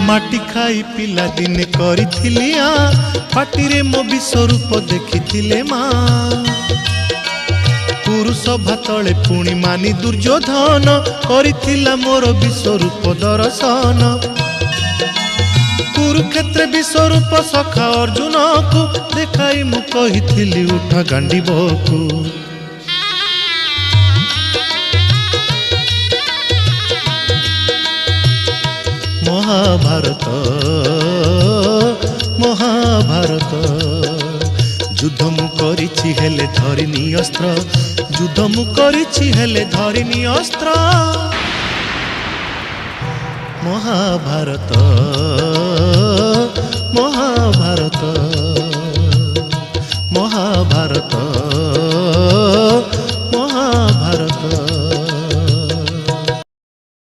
माटी खाई पिला दिने करिथिली पाटिरे मो विश्वरूप देखिथिले माँ पुरुष भातले पुणी मानी दुर्योधन करिथिला मोर विश्वरूप दर्शन कुरुक्षेत्र विश्वरूप सखा अर्जुन को देखाई मु कहिथिली उठा गांडीबकु महाभारत महाभारत युद्ध मु करिछि हेले धरिनी अस्त्र युद्ध मु करिछि हेले धरिनी अस्त्र महाभारत महाभारत।